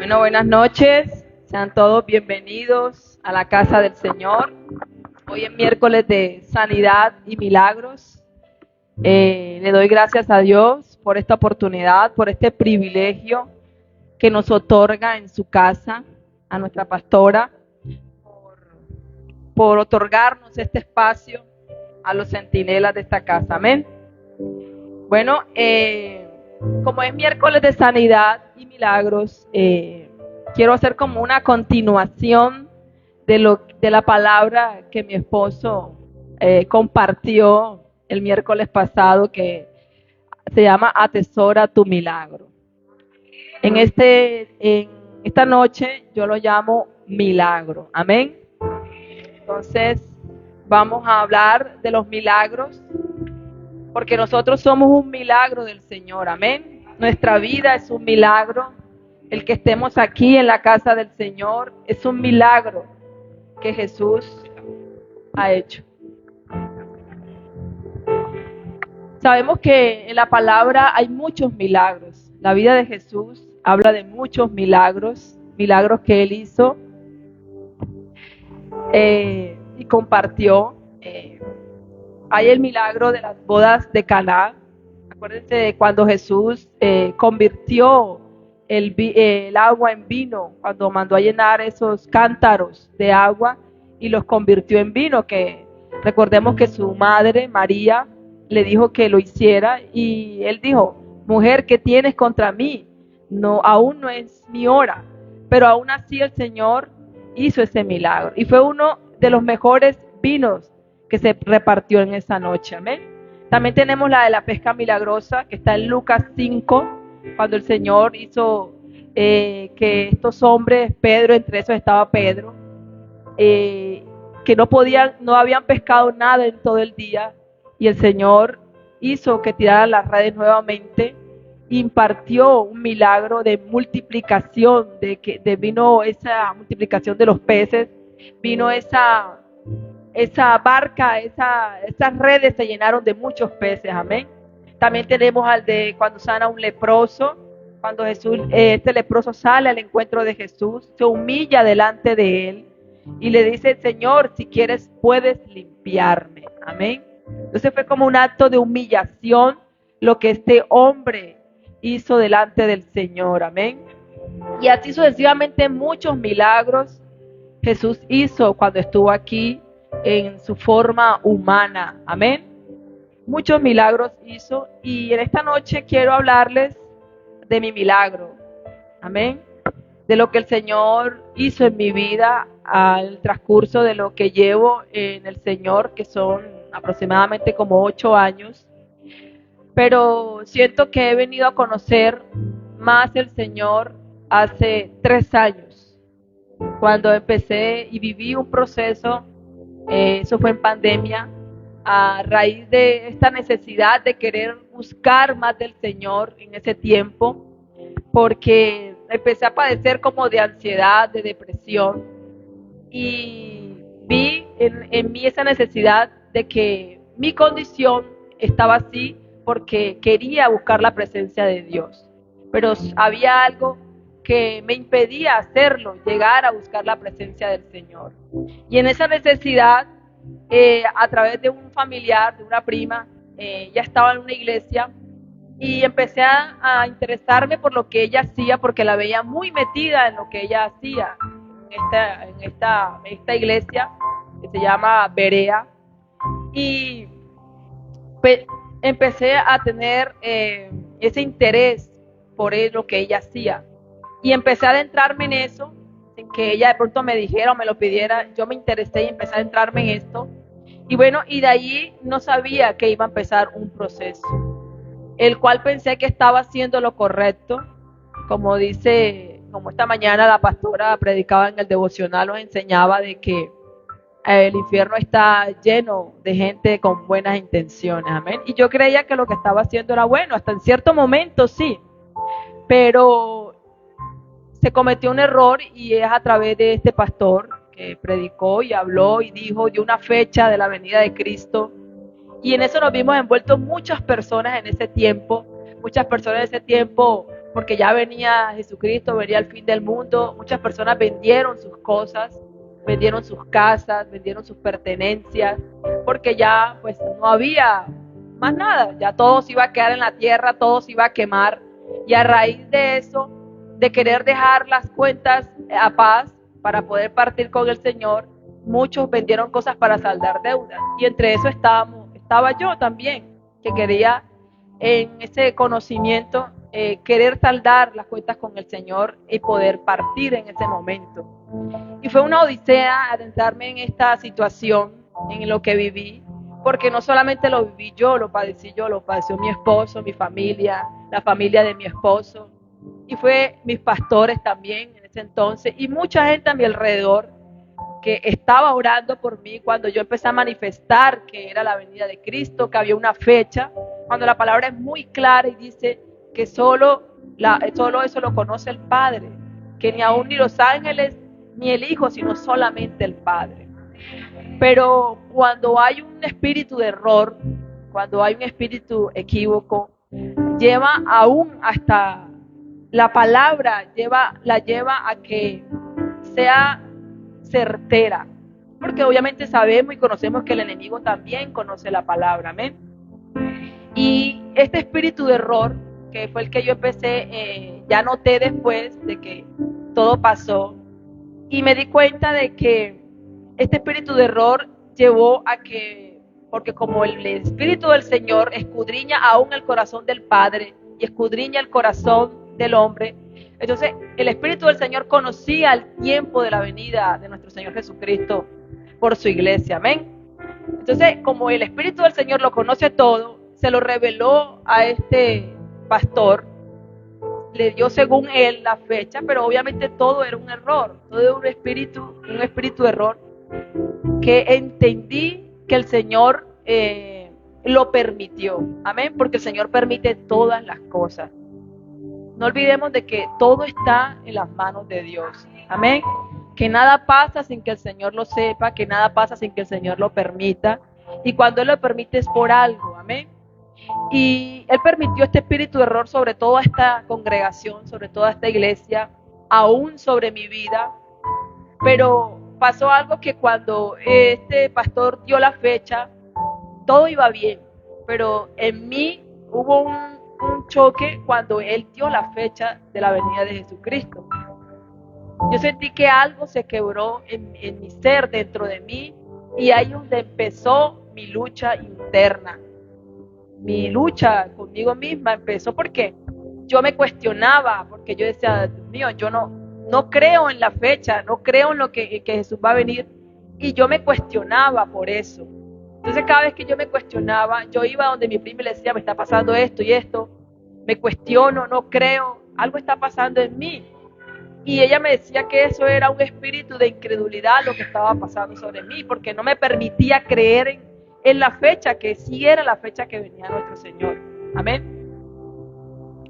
Bueno, buenas noches. Sean todos bienvenidos a la casa del Señor. Hoy es miércoles de sanidad y milagros. Le doy gracias a Dios por esta oportunidad, por este privilegio que nos otorga en su casa, a nuestra pastora, por otorgarnos este espacio a los centinelas de esta casa. Amén. Bueno, como es miércoles de sanidad y milagros, quiero hacer como una continuación de la palabra que mi esposo compartió el miércoles pasado, que se llama Atesora tu milagro. En esta noche yo lo llamo milagro. Amén. Entonces vamos a hablar de los milagros, porque nosotros somos un milagro del Señor. Amén. Nuestra vida es un milagro. El que estemos aquí en la casa del Señor es un milagro que Jesús ha hecho. Sabemos que en la palabra hay muchos milagros. La vida de Jesús habla de muchos milagros, milagros que Él hizo y compartió. Hay el milagro de las bodas de Caná. Acuérdense de cuando Jesús convirtió el agua en vino, cuando mandó a llenar esos cántaros de agua y los convirtió en vino, que recordemos que su madre María le dijo que lo hiciera y él dijo: mujer, ¿qué tienes contra mí? No, aún no es mi hora. Pero aún así el Señor hizo ese milagro y fue uno de los mejores vinos que se repartió en esa noche. Amén. También tenemos la de la pesca milagrosa, que está en Lucas 5, cuando el Señor hizo que estos hombres, Pedro, entre esos estaba Pedro, que no habían pescado nada en todo el día, y el Señor hizo que tiraran las redes nuevamente, impartió un milagro de multiplicación, vino esa multiplicación de los peces, vino esa barca, esas redes se llenaron de muchos peces. Amén. También tenemos al de cuando sana un leproso, cuando este leproso sale al encuentro de Jesús, se humilla delante de él y le dice: Señor, si quieres puedes limpiarme. Amén. Entonces fue como un acto de humillación lo que este hombre hizo delante del Señor. Amén. Y así sucesivamente muchos milagros Jesús hizo cuando estuvo aquí en su forma humana. Amén. Muchos milagros hizo, y en esta noche quiero hablarles de mi milagro. Amén. De lo que el Señor hizo en mi vida al transcurso de lo que llevo en el Señor, que son aproximadamente como 8 años. Pero siento que he venido a conocer más el Señor hace 3 años, cuando empecé y viví un proceso. Eso fue en pandemia, a raíz de esta necesidad de querer buscar más del Señor en ese tiempo, porque empecé a padecer como de ansiedad, de depresión, y vi en mí esa necesidad de que mi condición estaba así porque quería buscar la presencia de Dios, pero había algo que me impedía hacerlo, llegar a buscar la presencia del Señor. Y en esa necesidad, a través de un familiar, de una prima, ya estaba en una iglesia, y empecé a interesarme por lo que ella hacía, porque la veía muy metida en lo que ella hacía en esta iglesia que se llama Berea. Y pues, empecé a tener ese interés por lo que ella hacía. Y empecé a adentrarme en eso, sin que ella de pronto me dijera o me lo pidiera. Yo me interesé y empecé a adentrarme en esto. Y bueno, y de allí no sabía que iba a empezar un proceso, el cual pensé que estaba haciendo lo correcto. Como esta mañana la pastora predicaba en el devocional, nos enseñaba de que el infierno está lleno de gente con buenas intenciones. Amén. Y yo creía que lo que estaba haciendo era bueno, hasta en cierto momento sí, pero se cometió un error, y es a través de este pastor que predicó y habló y dijo de una fecha de la venida de Cristo, y en eso nos vimos envueltos muchas personas en ese tiempo porque ya venía Jesucristo, venía el fin del mundo. Muchas personas vendieron sus cosas, vendieron sus casas, vendieron sus pertenencias, porque ya pues no había más nada, ya todo se iba a quedar en la tierra, todo se iba a quemar. Y a raíz de eso, de querer dejar las cuentas a paz para poder partir con el Señor, muchos vendieron cosas para saldar deudas. Y entre eso estaba yo también, que quería en ese conocimiento querer saldar las cuentas con el Señor y poder partir en ese momento. Y fue una odisea adentrarme en esta situación, en lo que viví, porque no solamente lo viví yo, lo padecí yo, lo padeció mi esposo, mi familia, la familia de mi esposo, y fue mis pastores también en ese entonces, y mucha gente a mi alrededor que estaba orando por mí cuando yo empecé a manifestar que era la venida de Cristo, que había una fecha, cuando la palabra es muy clara y dice que solo eso lo conoce el Padre, que ni aún ni los ángeles ni el Hijo, sino solamente el Padre. Pero cuando hay un espíritu de error, cuando hay un espíritu equívoco, lleva aún hasta la palabra, la lleva a que sea certera, porque obviamente sabemos y conocemos que el enemigo también conoce la palabra, amén. Y este espíritu de error, que fue el que yo empecé, ya noté después de que todo pasó, y me di cuenta de que este espíritu de error llevó a que, porque como el Espíritu del Señor escudriña aún el corazón del Padre y escudriña el corazón del hombre, entonces el Espíritu del Señor conocía el tiempo de la venida de nuestro Señor Jesucristo por su iglesia, amén. Entonces, como el Espíritu del Señor lo conoce todo, se lo reveló a este pastor, le dio según él la fecha, pero obviamente todo era un error, todo era un espíritu de error, que entendí que el Señor lo permitió, amén, porque el Señor permite todas las cosas. No olvidemos de que todo está en las manos de Dios, amén, que nada pasa sin que el Señor lo sepa, que nada pasa sin que el Señor lo permita, y cuando Él lo permite es por algo, amén. Y Él permitió este espíritu de error sobre toda esta congregación, sobre toda esta iglesia, aún sobre mi vida. Pero pasó algo que cuando este pastor dio la fecha, todo iba bien. Pero en mí hubo un choque cuando Él dio la fecha de la venida de Jesucristo. Yo sentí que algo se quebró en mi ser, dentro de mí, y ahí es donde empezó mi lucha interna. Mi lucha conmigo misma empezó porque yo me cuestionaba, porque yo decía, Dios mío, yo no creo en la fecha, no creo en lo que Jesús va a venir, y yo me cuestionaba por eso. Entonces cada vez que yo me cuestionaba, yo iba donde mi prima y le decía, me está pasando esto y esto, me cuestiono, no creo, algo está pasando en mí. Y ella me decía que eso era un espíritu de incredulidad lo que estaba pasando sobre mí, porque no me permitía creer en la fecha, que sí era la fecha que venía nuestro Señor. Amén.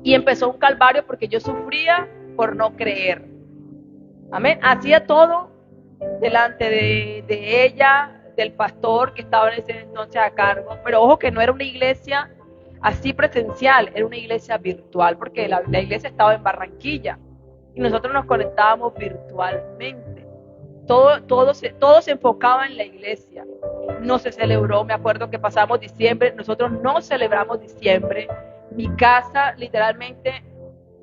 Y empezó un calvario porque yo sufría por no creer. Amén. Hacía todo delante de ella, del pastor que estaba en ese entonces a cargo. Pero ojo que no era una iglesia así presencial, era una iglesia virtual, porque la iglesia estaba en Barranquilla y nosotros nos conectábamos virtualmente. Todo se enfocaba en la iglesia. No se celebró, me acuerdo que pasamos diciembre, nosotros no celebramos diciembre. Mi casa literalmente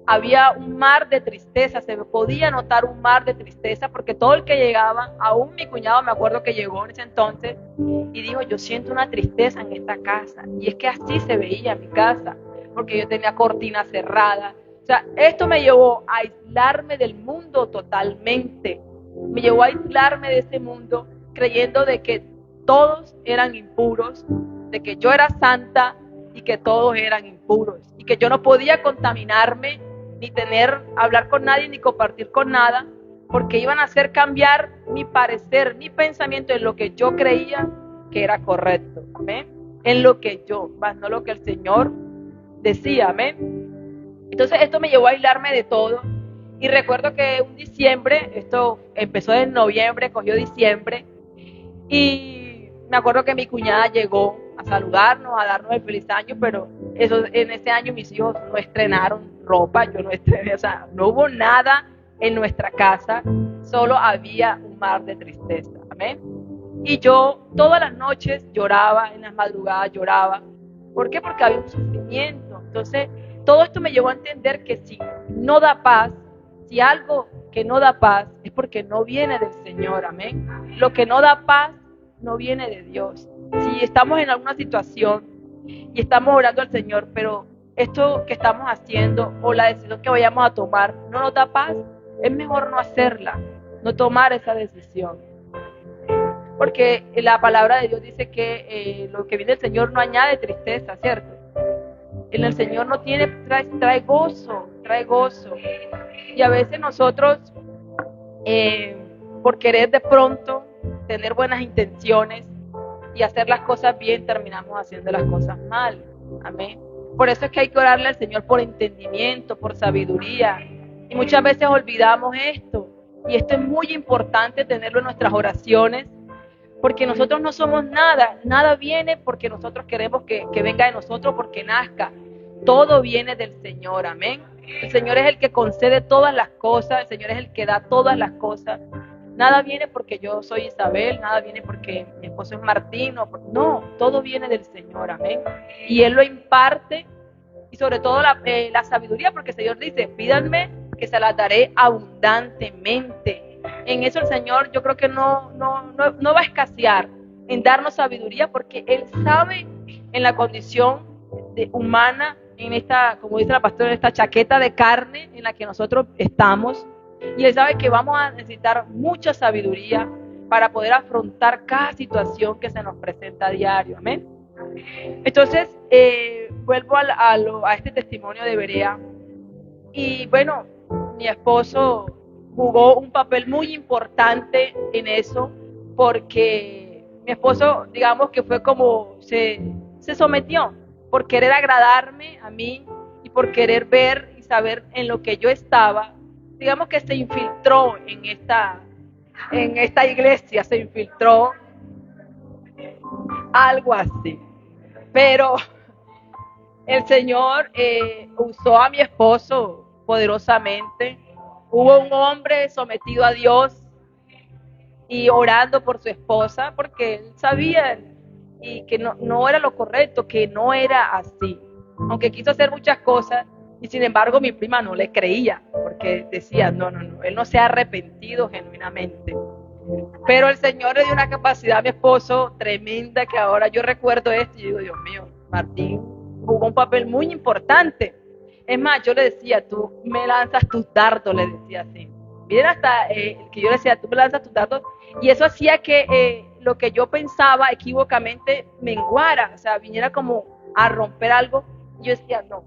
había un mar de tristeza, se podía notar un mar de tristeza, porque todo el que llegaba, aún mi cuñado me acuerdo que llegó en ese entonces y dijo, yo siento una tristeza en esta casa. Y es que así se veía mi casa, porque yo tenía cortina cerrada. O sea, esto me llevó a aislarme del mundo totalmente. Me llevó a aislarme de ese mundo, creyendo de que todos eran impuros, de que yo era santa y que todos eran impuros, y que yo no podía contaminarme, ni hablar con nadie, ni compartir con nada, porque iban a hacer cambiar mi parecer, mi pensamiento en lo que yo creía que era correcto, amén, en lo que yo, más no lo que el Señor decía, amén. Entonces esto me llevó a aislarme de todo. Y recuerdo que un diciembre, esto empezó en noviembre, cogió diciembre, y me acuerdo que mi cuñada llegó a saludarnos, a darnos el feliz año, pero en ese año mis hijos no estrenaron ropa, yo no estrené, o sea, no hubo nada en nuestra casa, solo había un mar de tristeza, amén. Y yo todas las noches lloraba, en las madrugadas lloraba. ¿Por qué? Porque había un sufrimiento. Entonces, todo esto me llevó a entender que si no da paz, si algo que no da paz, es porque no viene del Señor, amén. Lo que no da paz no viene de Dios. Si estamos en alguna situación y estamos orando al Señor, pero esto que estamos haciendo o la decisión que vayamos a tomar no nos da paz, es mejor no hacerla, no tomar esa decisión. Porque la palabra de Dios dice que lo que viene del Señor no añade tristeza, ¿cierto? En el Señor no trae gozo, trae gozo. Y a veces nosotros, por querer de pronto tener buenas intenciones y hacer las cosas bien, terminamos haciendo las cosas mal. Amén. Por eso es que hay que orarle al Señor por entendimiento, por sabiduría. Y muchas veces olvidamos esto. Y esto es muy importante tenerlo en nuestras oraciones, porque nosotros no somos nada. Nada viene porque nosotros queremos que venga de nosotros, porque nazca. Todo viene del Señor, amén. El Señor es el que concede todas las cosas, el Señor es el que da todas las cosas. Nada viene porque yo soy Isabel, nada viene porque mi esposo es Martín, no, todo viene del Señor, amén. Y Él lo imparte, y sobre todo la sabiduría, porque el Señor dice, pídanme que se las daré abundantemente. En eso el Señor yo creo que no va a escasear en darnos sabiduría, porque Él sabe en la condición humana, en esta, como dice la pastora, en esta chaqueta de carne en la que nosotros estamos, y Él sabe que vamos a necesitar mucha sabiduría para poder afrontar cada situación que se nos presenta a diario, amén. Entonces, vuelvo a este testimonio de Berea, y bueno, mi esposo jugó un papel muy importante en eso, porque mi esposo, digamos que fue como se sometió por querer agradarme a mí y por querer ver y saber en lo que yo estaba. Digamos que se infiltró en esta iglesia, se infiltró algo así. Pero el Señor usó a mi esposo poderosamente. Hubo un hombre sometido a Dios y orando por su esposa, porque él sabía y que no era lo correcto, que no era así. Aunque quiso hacer muchas cosas, y sin embargo mi prima no le creía, porque decía, no, él no se ha arrepentido genuinamente. Pero el Señor le dio una capacidad a mi esposo tremenda, que ahora yo recuerdo esto y digo, Dios mío, Martín jugó un papel muy importante. Es más, yo le decía, tú me lanzas tus dardos, le decía así. Miren hasta que yo le decía, tú me lanzas tus dardos, y eso hacía que lo que yo pensaba equivocamente menguara, o sea, viniera como a romper algo. Yo decía, no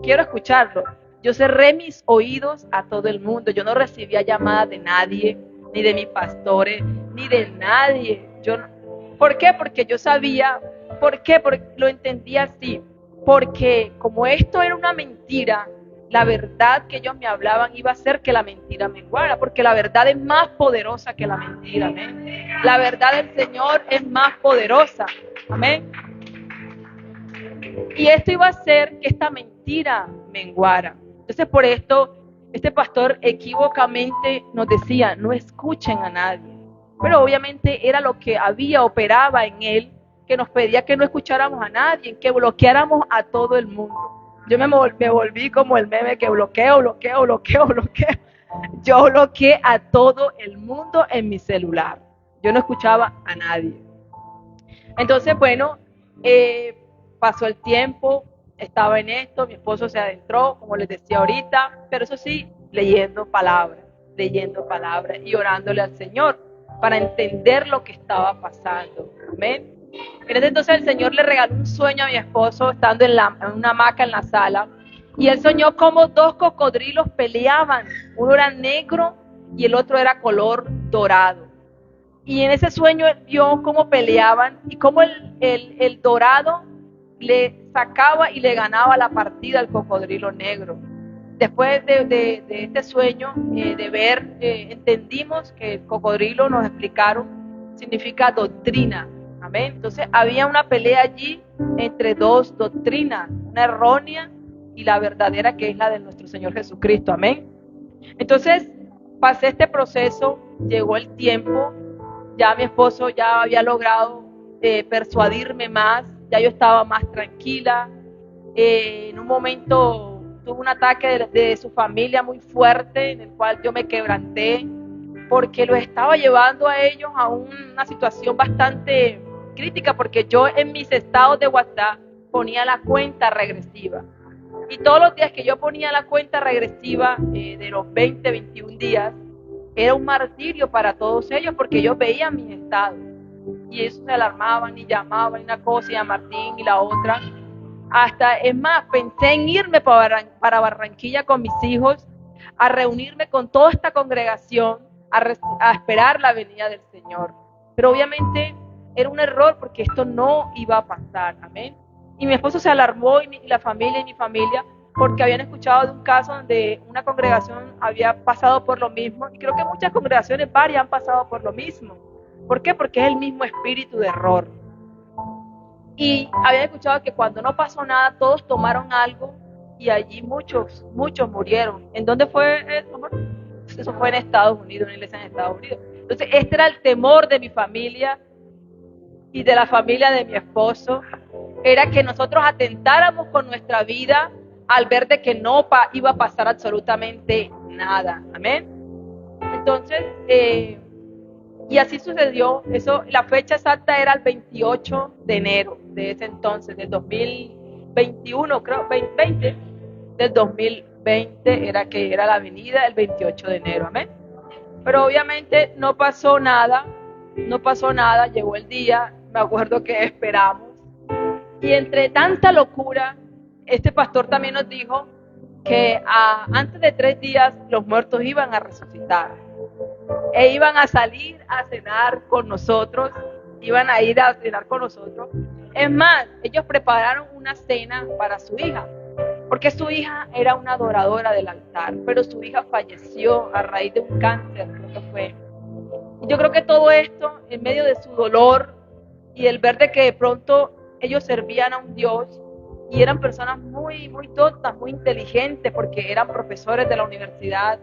quiero escucharlo. Yo cerré mis oídos a todo el mundo, yo no recibía llamadas de nadie, ni de mis pastores, ni de nadie. ¿Por qué? Porque yo sabía, ¿por qué? Porque lo entendía así, porque como esto era una mentira, la verdad que ellos me hablaban iba a hacer que la mentira menguara, porque la verdad es más poderosa que la mentira, amén. La verdad del Señor es más poderosa, amén. Y esto iba a hacer que esta mentira menguara. Entonces, por esto, este pastor equivocamente nos decía, no escuchen a nadie. Pero obviamente era lo que operaba en él, que nos pedía que no escucháramos a nadie, que bloqueáramos a todo el mundo. Yo me volví como el meme que bloqueo. Yo bloqueé a todo el mundo en mi celular. Yo no escuchaba a nadie. Entonces, bueno, pasó el tiempo, estaba en esto, mi esposo se adentró, como les decía ahorita, pero eso sí, leyendo palabras y orándole al Señor para entender lo que estaba pasando. Amén. Entonces el Señor le regaló un sueño a mi esposo estando en una hamaca en la sala, y él soñó como dos cocodrilos peleaban, uno era negro y el otro era color dorado. Y en ese sueño él vio cómo peleaban y cómo el dorado le sacaba y le ganaba la partida al cocodrilo negro. Después de este sueño, de ver, entendimos que el cocodrilo, nos explicaron, significa doctrina. Amén. Entonces había una pelea allí entre dos doctrinas, una errónea y la verdadera, que es la de nuestro Señor Jesucristo, amén. Entonces pasé este proceso, llegó el tiempo, ya mi esposo ya había logrado persuadirme más, ya yo estaba más tranquila. En un momento tuve un ataque de su familia muy fuerte, en el cual yo me quebranté, porque los estaba llevando a ellos a una situación bastante crítica, porque yo en mis estados de WhatsApp ponía la cuenta regresiva. Y todos los días que yo ponía la cuenta regresiva de los 20, 21 días, era un martirio para todos ellos, porque ellos veían mis estados. Y ellos se alarmaban y llamaban, y una cosa y a Martín y la otra. Hasta, es más, pensé en irme para Barranquilla con mis hijos, a reunirme con toda esta congregación, a esperar la venida del Señor. Pero obviamente era un error, porque esto no iba a pasar, amén. Y mi esposo se alarmó, y la familia y mi familia, porque habían escuchado de un caso donde una congregación había pasado por lo mismo, y creo que muchas congregaciones varias han pasado por lo mismo. ¿Por qué? Porque es el mismo espíritu de error. Y habían escuchado que cuando no pasó nada, todos tomaron algo, y allí muchos murieron. ¿En dónde fue eso, amor? Eso fue en Estados Unidos, en una iglesia en Estados Unidos. Entonces, este era el temor de mi familia y de la familia de mi esposo, era que nosotros atentáramos con nuestra vida al ver de que no iba a pasar absolutamente nada, amén. Entonces, y así sucedió. Eso, la fecha exacta era el 28 de enero de ese entonces, del 2021, creo, 2020, del 2020 era que era la venida el 28 de enero, amén. Pero obviamente no pasó nada, llegó el día, me acuerdo que esperamos, y entre tanta locura, este pastor también nos dijo que antes de 3 días los muertos iban a resucitar, e iban a salir a cenar con nosotros, Es más, ellos prepararon una cena para su hija, porque su hija era una adoradora del altar, pero su hija falleció a raíz de un cáncer, creo que fue. Y yo creo que todo esto, en medio de su dolor y el ver de que de pronto ellos servían a un Dios y eran personas muy, muy doctas, muy inteligentes, porque eran profesores de la universidad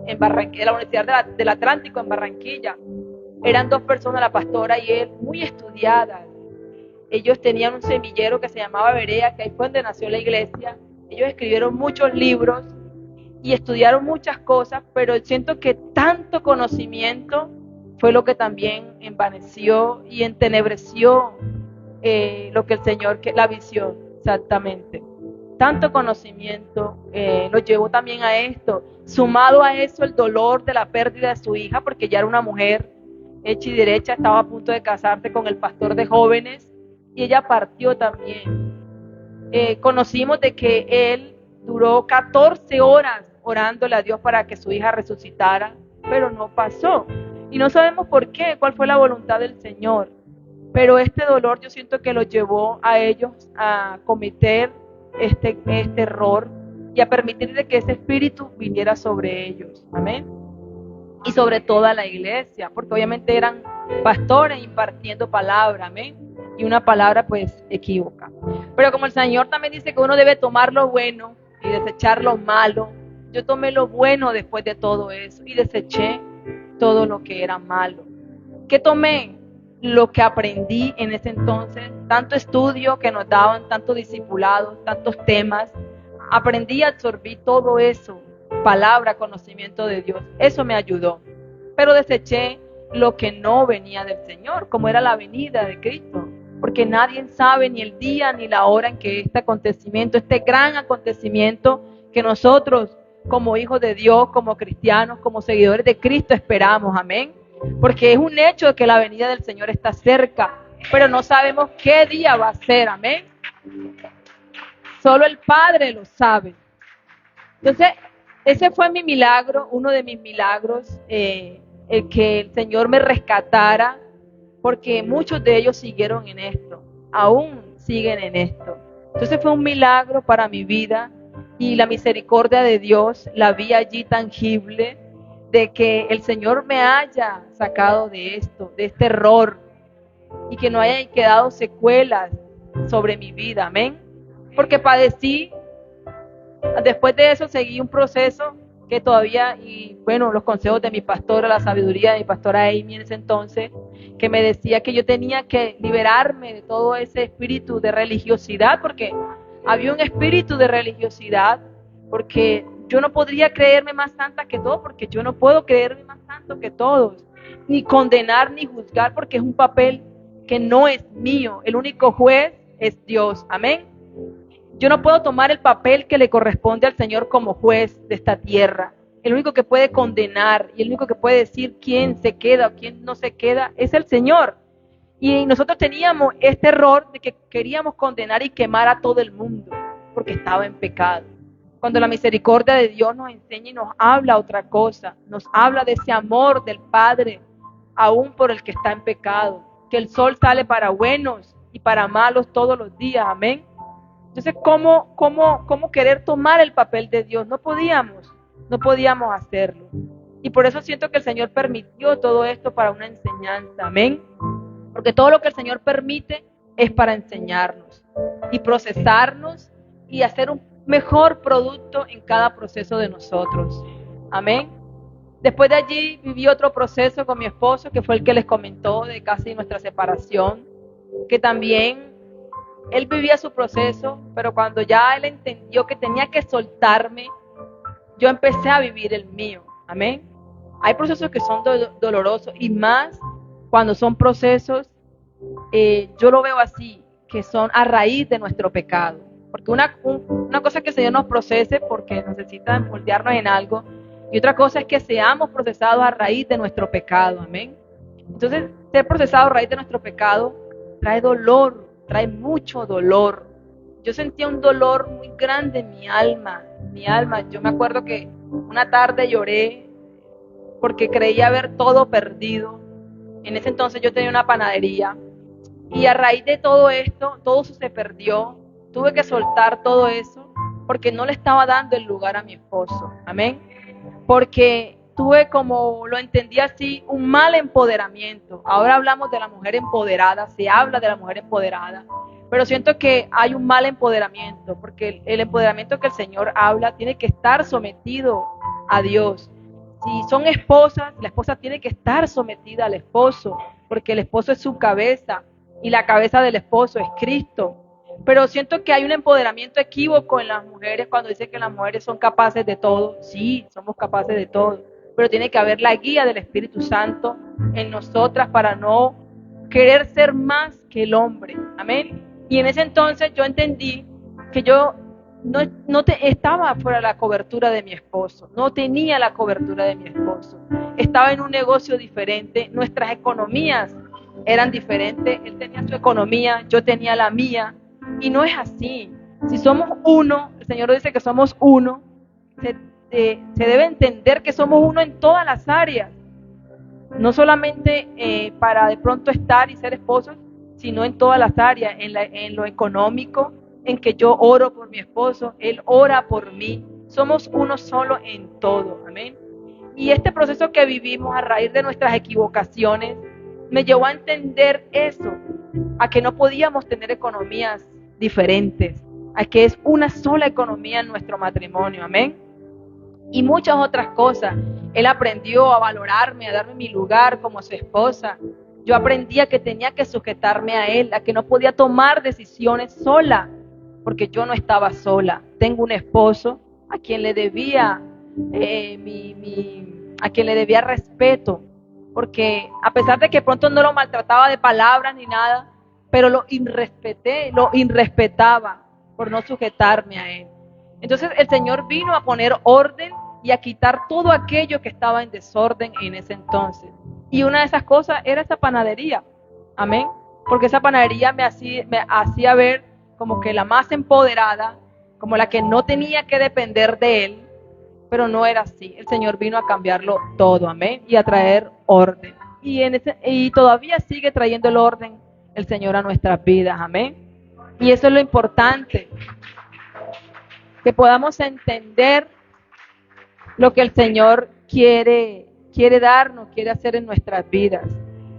en Barranquilla, de la Universidad del Atlántico en Barranquilla. Eran 2 personas, la pastora y él, muy estudiadas. Ellos tenían un semillero que se llamaba Berea, que ahí fue donde nació la iglesia. Ellos escribieron muchos libros y estudiaron muchas cosas, pero siento que tanto conocimiento fue lo que también envaneció y entenebreció lo que el Señor, la visión, exactamente. Tanto conocimiento los llevó también a esto. Sumado a eso, el dolor de la pérdida de su hija, porque ya era una mujer hecha y derecha, estaba a punto de casarse con el pastor de jóvenes, y ella partió también. Conocimos de que él duró 14 horas orándole a Dios para que su hija resucitara, pero no pasó. Y no sabemos por qué, cuál fue la voluntad del Señor. Pero este dolor yo siento que los llevó a ellos a cometer este error y a permitir de que ese espíritu viniera sobre ellos. Amén. Y sobre toda la iglesia, porque obviamente eran pastores impartiendo palabra. Amén. Y una palabra pues equívoca. Pero como el Señor también dice que uno debe tomar lo bueno y desechar lo malo, yo tomé lo bueno después de todo eso y deseché todo lo que era malo. ¿Qué tomé? Lo que aprendí en ese entonces, tanto estudio que nos daban, tantos discipulados, tantos temas. Aprendí y absorbí todo eso, palabra, conocimiento de Dios. Eso me ayudó. Pero deseché lo que no venía del Señor, como era la venida de Cristo. Porque nadie sabe ni el día ni la hora en que este acontecimiento, este gran acontecimiento que nosotros como hijos de Dios, como cristianos, como seguidores de Cristo esperamos, amén. Porque es un hecho que la venida del Señor está cerca, pero no sabemos qué día va a ser, amén. Solo el Padre lo sabe. Entonces, ese fue mi milagro, uno de mis milagros, el que el Señor me rescatara, porque muchos de ellos siguieron en esto, aún siguen en esto. Entonces fue un milagro para mi vida, y la misericordia de Dios la vi allí tangible, de que el Señor me haya sacado de esto, de este error, y que no hayan quedado secuelas sobre mi vida, amén. Porque padecí Después de eso seguí un proceso que todavía, y bueno, los consejos de mi pastora, la sabiduría de mi pastora Amy en ese entonces, que me decía que yo tenía que liberarme de todo ese espíritu de religiosidad, porque había un espíritu de religiosidad, porque yo no podría creerme más santa que todos, porque yo no puedo creerme más santo que todos, ni condenar ni juzgar, porque es un papel que no es mío. El único juez es Dios. Amén. Yo no puedo tomar el papel que le corresponde al Señor como juez de esta tierra. El único que puede condenar y el único que puede decir quién se queda o quién no se queda es el Señor. Y nosotros teníamos este error de que queríamos condenar y quemar a todo el mundo porque estaba en pecado. Cuando la misericordia de Dios nos enseña y nos habla otra cosa, nos habla de ese amor del Padre, aún por el que está en pecado, que el sol sale para buenos y para malos todos los días. Amén. Entonces, ¿cómo querer tomar el papel de Dios? No podíamos hacerlo. Y por eso siento que el Señor permitió todo esto para una enseñanza. Amén. Porque todo lo que el Señor permite es para enseñarnos y procesarnos y hacer un mejor producto en cada proceso de nosotros. Amén. Después de allí viví otro proceso con mi esposo, que fue el que les comentó de casi nuestra separación, que también él vivía su proceso, pero cuando ya él entendió que tenía que soltarme, yo empecé a vivir el mío. Amén. Hay procesos que son dolorosos y más cuando son procesos, yo lo veo así, que son a raíz de nuestro pecado. Porque una cosa es que el Señor nos procese porque necesita moldearnos en algo, y otra cosa es que seamos procesados a raíz de nuestro pecado. Amén. Entonces, ser procesado a raíz de nuestro pecado trae dolor, trae mucho dolor. Yo sentía un dolor muy grande en mi alma. Yo me acuerdo que una tarde lloré porque creía haber todo perdido. En ese entonces yo tenía una panadería y a raíz de todo esto, todo eso se perdió. Tuve que soltar todo eso porque no le estaba dando el lugar a mi esposo. Amén. Porque tuve, como lo entendí así, un mal empoderamiento. Ahora hablamos de la mujer empoderada, se habla de la mujer empoderada, pero siento que hay un mal empoderamiento, porque el empoderamiento que el Señor habla tiene que estar sometido a Dios. Si son esposas, la esposa tiene que estar sometida al esposo, porque el esposo es su cabeza y la cabeza del esposo es Cristo. Pero siento que hay un empoderamiento equívoco en las mujeres cuando dicen que las mujeres son capaces de todo. Sí, somos capaces de todo, pero tiene que haber la guía del Espíritu Santo en nosotras para no querer ser más que el hombre. Amén. Y en ese entonces yo entendí que yo estaba fuera de la cobertura de mi esposo, no tenía la cobertura de mi esposo, estaba en un negocio diferente, nuestras economías eran diferentes, él tenía su economía, yo tenía la mía, y no es así. Si somos uno, el Señor dice que somos uno, se debe entender que somos uno en todas las áreas, no solamente para de pronto estar y ser esposos, sino en todas las áreas, en lo económico, en que yo oro por mi esposo, él ora por mí, somos uno solo en todo. Amén. Y este proceso que vivimos a raíz de nuestras equivocaciones me llevó a entender eso, a que no podíamos tener economías diferentes, a que es una sola economía en nuestro matrimonio. Amén. Y muchas otras cosas. Él aprendió a valorarme, a darme mi lugar como su esposa. Yo aprendí a que tenía que sujetarme a él, a que no podía tomar decisiones sola, porque yo no estaba sola. Tengo un esposo a quien le debía a quien le debía respeto, porque a pesar de que pronto no lo maltrataba de palabras ni nada, pero lo irrespetaba por no sujetarme a él. Entonces el Señor vino a poner orden y a quitar todo aquello que estaba en desorden en ese entonces. Y una de esas cosas era esa panadería. Amén. Porque esa panadería me hacía ver como que la más empoderada, como la que no tenía que depender de él, pero no era así. El Señor vino a cambiarlo todo. Amén. Y a traer orden. Y todavía sigue trayendo el orden el Señor a nuestras vidas. Amén. Y eso es lo importante, que podamos entender lo que el Señor quiere darnos, quiere hacer en nuestras vidas.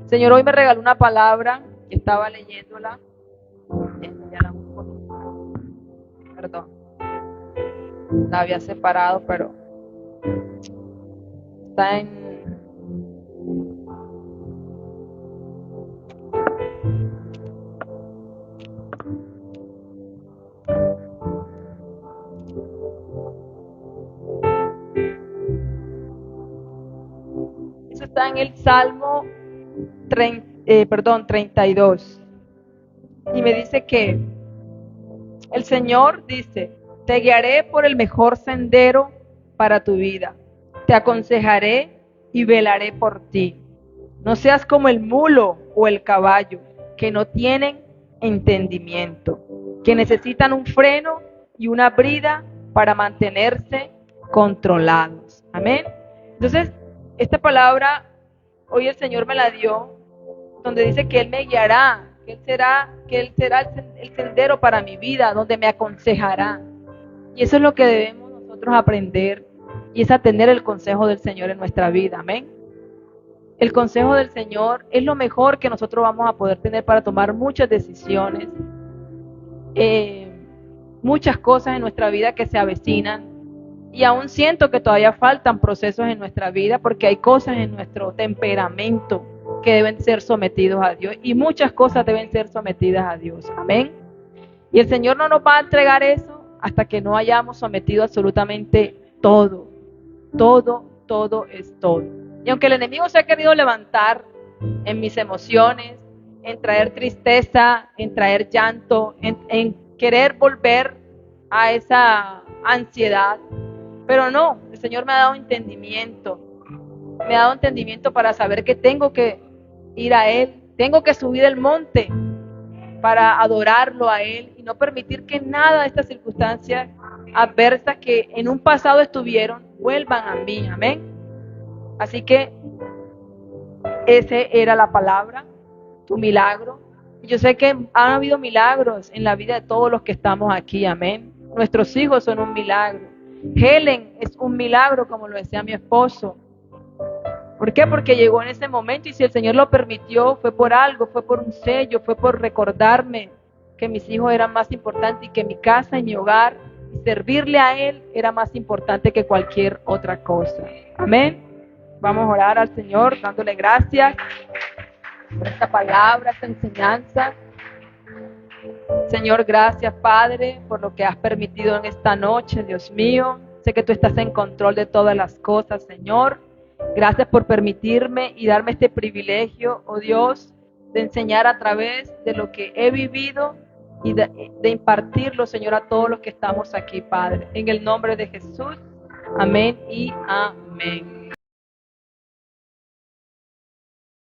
El Señor hoy me regaló una palabra, estaba leyéndola. Perdón. la había separado, pero está en... Eso está en el Salmo 32. Y me dice que el Señor dice: te guiaré por el mejor sendero para tu vida. Te aconsejaré y velaré por ti. No seas como el mulo o el caballo, que no tienen entendimiento, que necesitan un freno y una brida para mantenerse controlados. Amén. Entonces, esta palabra hoy el Señor me la dio, donde dice que Él me guiará, que Él será el sendero para mi vida, donde me aconsejará. Y eso es lo que debemos nosotros aprender, y es a tener el consejo del Señor en nuestra vida. Amén. El consejo del Señor es lo mejor que nosotros vamos a poder tener para tomar muchas decisiones, muchas cosas en nuestra vida que se avecinan. Y aún siento que todavía faltan procesos en nuestra vida, porque hay cosas en nuestro temperamento que deben ser sometidos a Dios, y muchas cosas deben ser sometidas a Dios. Amén. Y el Señor no nos va a entregar eso hasta que no hayamos sometido absolutamente todo. Todo es todo. Y aunque el enemigo se ha querido levantar en mis emociones, en traer tristeza, en traer llanto, en querer volver a esa ansiedad, pero no, el Señor me ha dado entendimiento. Me ha dado entendimiento para saber que tengo que ir a Él, tengo que subir el monte para adorarlo a Él y no permitir que nada de estas circunstancias adversas que en un pasado estuvieron vuelvan a mí. Amén. Así que ese era la palabra, tu milagro. Yo sé que han habido milagros en la vida de todos los que estamos aquí. Amén. Nuestros hijos son un milagro. Helen es un milagro, como lo decía mi esposo. ¿Por qué? Porque llegó en ese momento, y si el Señor lo permitió, fue por algo, fue por un sello, fue por recordarme que mis hijos eran más importantes y que mi casa y mi hogar y servirle a Él era más importante que cualquier otra cosa. Amén. Vamos a orar al Señor dándole gracias por esta palabra, esta enseñanza. Señor, gracias, Padre, por lo que has permitido en esta noche, Dios mío. Sé que tú estás en control de todas las cosas, Señor. Gracias por permitirme y darme este privilegio, oh Dios, de enseñar a través de lo que he vivido y de impartirlo, Señor, a todos los que estamos aquí, Padre. En el nombre de Jesús, amén y amén.